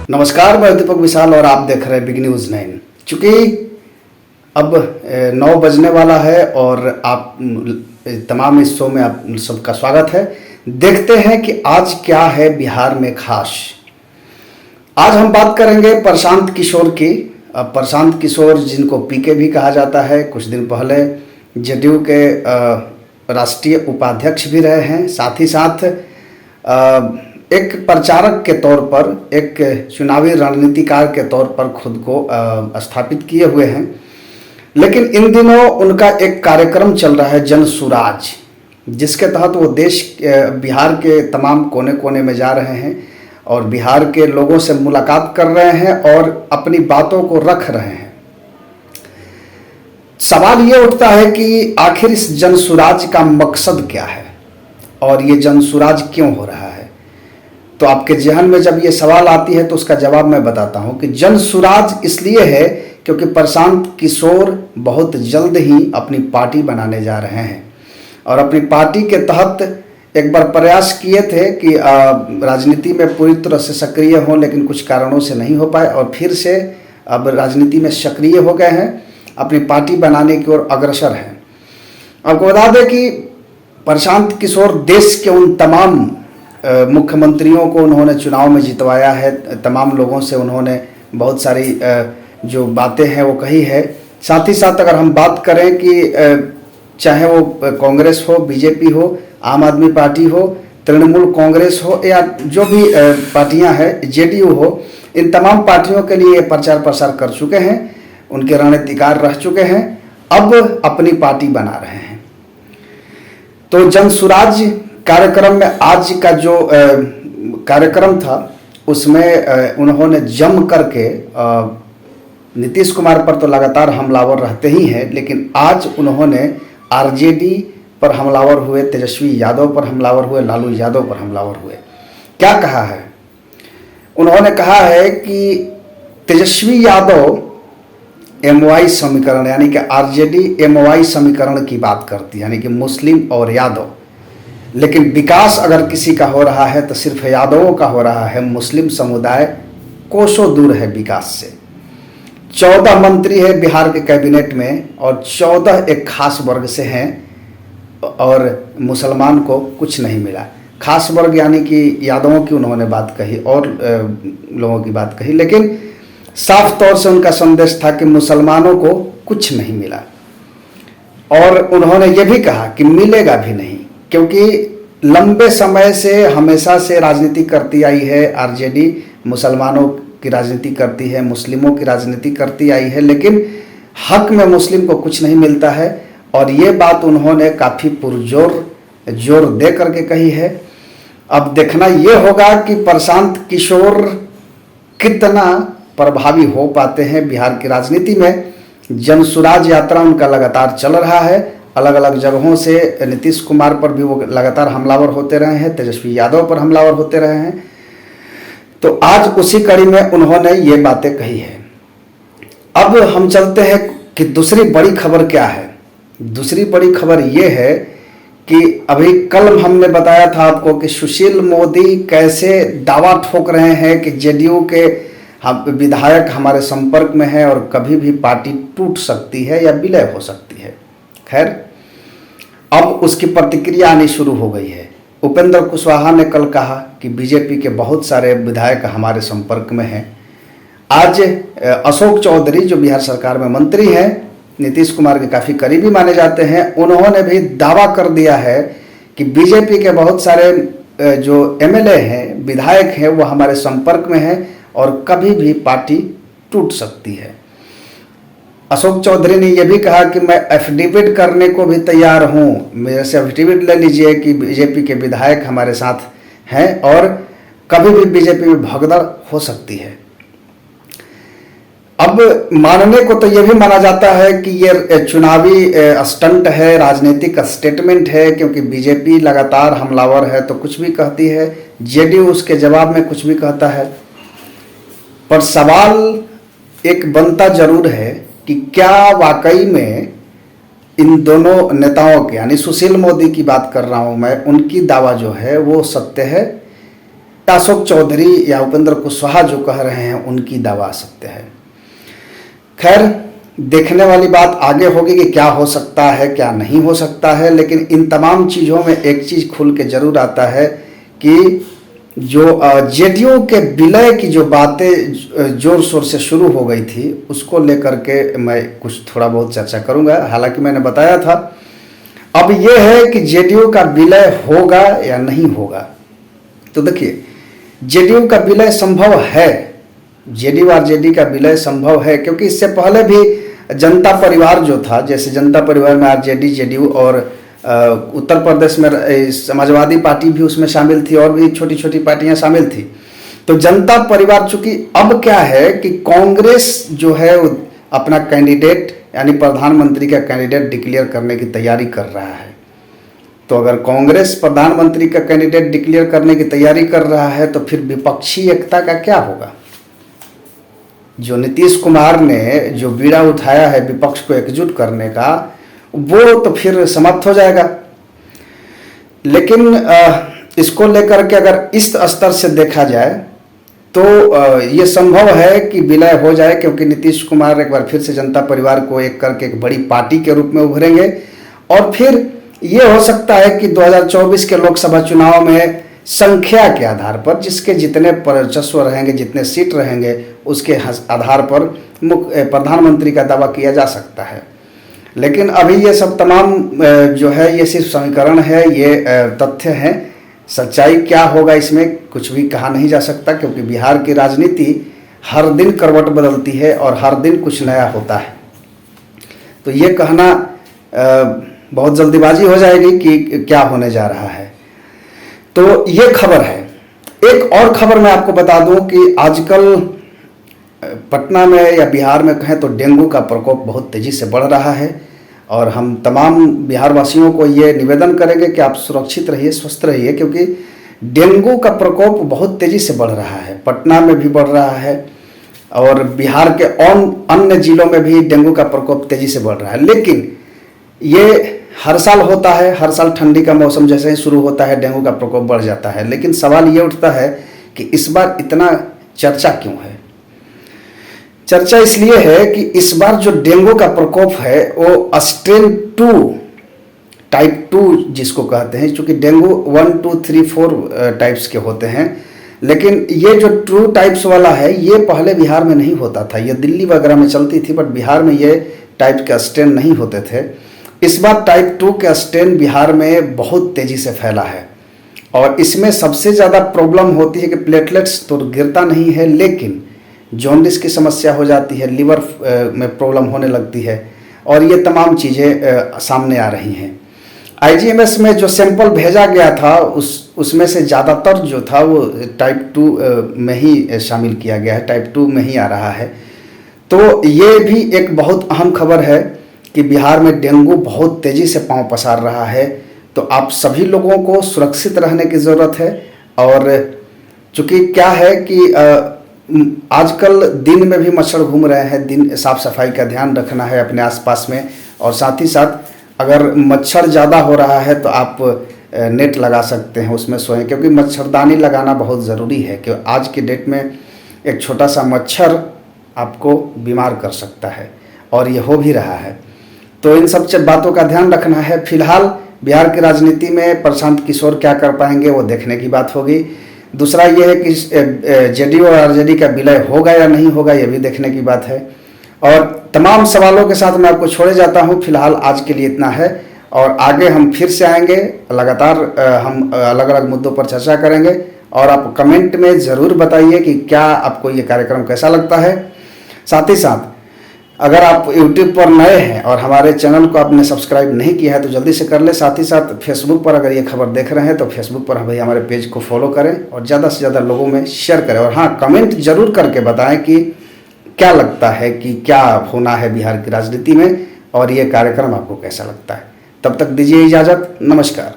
नमस्कार, मैं दीपक विशाल और आप देख रहे हैं बिग न्यूज़ 9। चूँकि अब 9 बजने वाला है और आप तमाम इस शो में आप सबका स्वागत है। देखते हैं कि आज क्या है बिहार में खास। आज हम बात करेंगे प्रशांत किशोर की। प्रशांत किशोर जिनको पीके भी कहा जाता है, कुछ दिन पहले जदयू के राष्ट्रीय उपाध्यक्ष भी रहे हैं, साथ ही साथ एक प्रचारक के तौर पर, एक चुनावी रणनीतिकार के तौर पर खुद को स्थापित किए हुए हैं। लेकिन इन दिनों उनका एक कार्यक्रम चल रहा है, जन सुराज, जिसके तहत वो बिहार के तमाम कोने कोने में जा रहे हैं और बिहार के लोगों से मुलाकात कर रहे हैं और अपनी बातों को रख रहे हैं। सवाल ये उठता है कि आखिर इस जन सुराज का मकसद क्या है और ये जन सुराज क्यों हो रहा है। तो आपके जहन में जब ये सवाल आती है तो उसका जवाब मैं बताता हूं कि जन सुराज इसलिए है क्योंकि प्रशांत किशोर बहुत जल्द ही अपनी पार्टी बनाने जा रहे हैं और अपनी पार्टी के तहत एक बार प्रयास किए थे कि राजनीति में पूरी तरह से सक्रिय हों, लेकिन कुछ कारणों से नहीं हो पाए और फिर से अब राजनीति में सक्रिय हो गए हैं, अपनी पार्टी बनाने की ओर अग्रसर हैं। आपको बता दें कि प्रशांत किशोर देश के उन तमाम मुख्यमंत्रियों को उन्होंने चुनाव में जितवाया है, तमाम लोगों से उन्होंने बहुत सारी जो बातें हैं वो कही है। साथ ही साथ अगर हम बात करें कि चाहे वो कांग्रेस हो, बीजेपी हो, आम आदमी पार्टी हो, तृणमूल कांग्रेस हो या जो भी पार्टियां हैं, जेडीयू हो, इन तमाम पार्टियों के लिए प्रचार प्रसार कर चुके हैं, उनके रणनीतिकार रह चुके हैं, अब अपनी पार्टी बना रहे हैं। तो जन सुराज कार्यक्रम में आज का जो कार्यक्रम था उसमें उन्होंने जम करके नीतीश कुमार पर तो लगातार हमलावर रहते ही हैं, लेकिन आज उन्होंने आरजेडी पर हमलावर हुए, तेजस्वी यादव पर हमलावर हुए, लालू यादव पर हमलावर हुए। क्या कहा है उन्होंने? कहा है कि तेजस्वी यादव एमवाई समीकरण यानी कि आरजेडी एमवाई समीकरण की बात करती है, यानी कि मुस्लिम और यादव, लेकिन विकास अगर किसी का हो रहा है तो सिर्फ यादवों का हो रहा है। मुस्लिम समुदाय कोसों दूर है विकास से। 14 मंत्री है बिहार के कैबिनेट में और 14 एक खास वर्ग से हैं और मुसलमान को कुछ नहीं मिला। खास वर्ग यानी कि यादवों की उन्होंने बात कही और लोगों की बात कही, लेकिन साफ तौर से उनका संदेश था कि मुसलमानों को कुछ नहीं मिला। और उन्होंने ये भी कहा कि मिलेगा भी नहीं, क्योंकि लंबे समय से हमेशा से राजनीति करती आई है आरजेडी, मुसलमानों की राजनीति करती है, मुस्लिमों की राजनीति करती आई है, लेकिन हक में मुस्लिम को कुछ नहीं मिलता है। और ये बात उन्होंने काफ़ी जोर दे करके कही है। अब देखना ये होगा कि प्रशांत किशोर कितना प्रभावी हो पाते हैं बिहार की राजनीति में। जन सुराज यात्रा उनका लगातार चल रहा है, अलग अलग जगहों से नीतीश कुमार पर भी वो लगातार हमलावर होते रहे हैं, तेजस्वी यादव पर हमलावर होते रहे हैं। तो आज उसी कड़ी में उन्होंने ये बातें कही है। अब हम चलते हैं कि दूसरी बड़ी खबर क्या है। दूसरी बड़ी खबर ये है कि अभी कल हमने बताया था आपको कि सुशील मोदी कैसे दावा ठोक रहे हैं कि जेडीयू के विधायक हमारे संपर्क में है और कभी भी पार्टी टूट सकती है या विलय हो सकती है। खैर, अब उसकी प्रतिक्रिया आनी शुरू हो गई है। उपेंद्र कुशवाहा ने कल कहा कि बीजेपी के बहुत सारे विधायक हमारे संपर्क में हैं। आज अशोक चौधरी जो बिहार सरकार में मंत्री हैं, नीतीश कुमार के काफ़ी करीबी माने जाते हैं, उन्होंने भी दावा कर दिया है कि बीजेपी के बहुत सारे जो एमएलए हैं, विधायक हैं, वो हमारे संपर्क में हैं और कभी भी पार्टी टूट सकती है। अशोक चौधरी ने यह भी कहा कि मैं एफिडेविट करने को भी तैयार हूं, मेरे से एफिडेविट ले लीजिए कि बीजेपी के विधायक हमारे साथ हैं और कभी भी बीजेपी में भगदड़ हो सकती है। अब मानने को तो यह भी माना जाता है कि ये चुनावी स्टंट है, राजनीतिक स्टेटमेंट है, क्योंकि बीजेपी लगातार हमलावर है तो कुछ भी कहती है, जेडीयू उसके जवाब में कुछ भी कहता है। पर सवाल एक बनता जरूर है कि क्या वाकई में इन दोनों नेताओं के, यानी सुशील मोदी की बात कर रहा हूं मैं, उनकी दावा जो है वो सत्य है अशोक चौधरी या उपेंद्र कुशवाहा जो कह रहे हैं उनकी दावा सत्य है। खैर, देखने वाली बात आगे होगी कि क्या हो सकता है क्या नहीं हो सकता है, लेकिन इन तमाम चीज़ों में एक चीज़ खुल के ज़रूर आता है कि जो जेडीयू के विलय की जो बातें जोर शोर से शुरू हो गई थी उसको लेकर के मैं कुछ थोड़ा बहुत चर्चा करूंगा। हालांकि मैंने बताया था, अब ये है कि जेडीयू का विलय होगा या नहीं होगा। तो देखिए, जेडीयू का विलय संभव है, जेडीयू आरजेडी का विलय संभव है, क्योंकि इससे पहले भी जनता परिवार जो था, जैसे जनता परिवार में आरजेडी, जेडीयू और उत्तर प्रदेश में समाजवादी पार्टी भी उसमें शामिल थी और भी छोटी छोटी पार्टियां शामिल थी। तो जनता परिवार, चूंकि अब क्या है कि कांग्रेस जो है अपना कैंडिडेट यानी प्रधानमंत्री का कैंडिडेट डिक्लेयर करने की तैयारी कर रहा है। तो अगर कांग्रेस प्रधानमंत्री का कैंडिडेट डिक्लेयर करने की तैयारी कर रहा है तो फिर विपक्षी एकता का क्या होगा? जो नीतीश कुमार ने जो बीड़ा उठाया है विपक्ष को एकजुट करने का, वो तो फिर समाप्त हो जाएगा। लेकिन इसको लेकर के अगर इस स्तर से देखा जाए तो ये संभव है कि विलय हो जाए, क्योंकि नीतीश कुमार एक बार फिर से जनता परिवार को एक करके एक बड़ी पार्टी के रूप में उभरेंगे और फिर ये हो सकता है कि 2024 के लोकसभा चुनाव में संख्या के आधार पर, जिसके जितने वर्चस्व रहेंगे, जितने सीट रहेंगे, उसके आधार पर प्रधानमंत्री का दावा किया जा सकता है। लेकिन अभी ये सब तमाम जो है ये सिर्फ समीकरण है, ये तथ्य हैं। सच्चाई क्या होगा इसमें कुछ भी कहा नहीं जा सकता, क्योंकि बिहार की राजनीति हर दिन करवट बदलती है और हर दिन कुछ नया होता है। तो ये कहना बहुत जल्दीबाजी हो जाएगी कि क्या होने जा रहा है। तो ये खबर है। एक और खबर मैं आपको बता दूं कि आजकल पटना में या बिहार में कहें तो डेंगू का प्रकोप बहुत तेज़ी से बढ़ रहा है और हम तमाम बिहार वासियों को ये निवेदन करेंगे कि आप सुरक्षित रहिए, स्वस्थ रहिए, क्योंकि डेंगू का प्रकोप बहुत तेज़ी से बढ़ रहा है। पटना में भी बढ़ रहा है और बिहार के अन्य जिलों में भी डेंगू का प्रकोप तेज़ी से बढ़ रहा है। लेकिन ये हर साल होता है, हर साल ठंडी का मौसम जैसे ही शुरू होता है डेंगू का प्रकोप बढ़ जाता है। लेकिन सवाल ये उठता है कि इस बार इतना चर्चा क्यों है? चर्चा इसलिए है कि इस बार जो डेंगू का प्रकोप है वो स्ट्रेन 2 टाइप 2 जिसको कहते हैं, क्योंकि डेंगू 1, 2, 3, 4 टाइप्स के होते हैं, लेकिन ये जो 2 टाइप्स वाला है ये पहले बिहार में नहीं होता था। ये दिल्ली वगैरह में चलती थी, बट बिहार में ये टाइप के स्ट्रेन नहीं होते थे। इस बार टाइप 2 के स्ट्रेन बिहार में बहुत तेज़ी से फैला है और इसमें सबसे ज़्यादा प्रॉब्लम होती है कि प्लेटलेट्स तो गिरता नहीं है, लेकिन जॉन्डिस की समस्या हो जाती है, लिवर में प्रॉब्लम होने लगती है और ये तमाम चीज़ें सामने आ रही हैं। आईजीएमएस में जो सैंपल भेजा गया था उसमें से ज़्यादातर जो था वो टाइप 2 में ही शामिल किया गया है, टाइप 2 में ही आ रहा है। तो ये भी एक बहुत अहम खबर है कि बिहार में डेंगू बहुत तेज़ी से पांव पसार रहा है। तो आप सभी लोगों को सुरक्षित रहने की ज़रूरत है। और चूँकि क्या है कि आजकल दिन में भी मच्छर घूम रहे हैं, दिन साफ सफाई का ध्यान रखना है अपने आसपास में, और साथ ही साथ अगर मच्छर ज़्यादा हो रहा है तो आप नेट लगा सकते हैं, उसमें सोएं, क्योंकि मच्छरदानी लगाना बहुत ज़रूरी है कि आज की डेट में एक छोटा सा मच्छर आपको बीमार कर सकता है और ये हो भी रहा है। तो इन सब बातों का ध्यान रखना है। फिलहाल बिहार की राजनीति में प्रशांत किशोर क्या कर पाएंगे वो देखने की बात होगी। दूसरा ये है कि जेडीयू और आरजेडी का विलय होगा या नहीं होगा, ये भी देखने की बात है। और तमाम सवालों के साथ मैं आपको छोड़े जाता हूँ। फिलहाल आज के लिए इतना है और आगे हम फिर से आएंगे, लगातार हम अलग अलग मुद्दों पर चर्चा करेंगे। और आप कमेंट में ज़रूर बताइए कि क्या आपको ये कार्यक्रम कैसा लगता है। साथ ही साथ अगर आप YouTube पर नए हैं और हमारे चैनल को आपने सब्सक्राइब नहीं किया है तो जल्दी से कर लें। साथ ही साथ फेसबुक पर अगर ये खबर देख रहे हैं तो फेसबुक पर भाई हमारे पेज को फॉलो करें और ज़्यादा से ज़्यादा लोगों में शेयर करें। और हाँ, कमेंट जरूर करके बताएं कि क्या लगता है कि क्या होना है बिहार की राजनीति में और ये कार्यक्रम आपको कैसा लगता है। तब तक दीजिए इजाज़त, नमस्कार।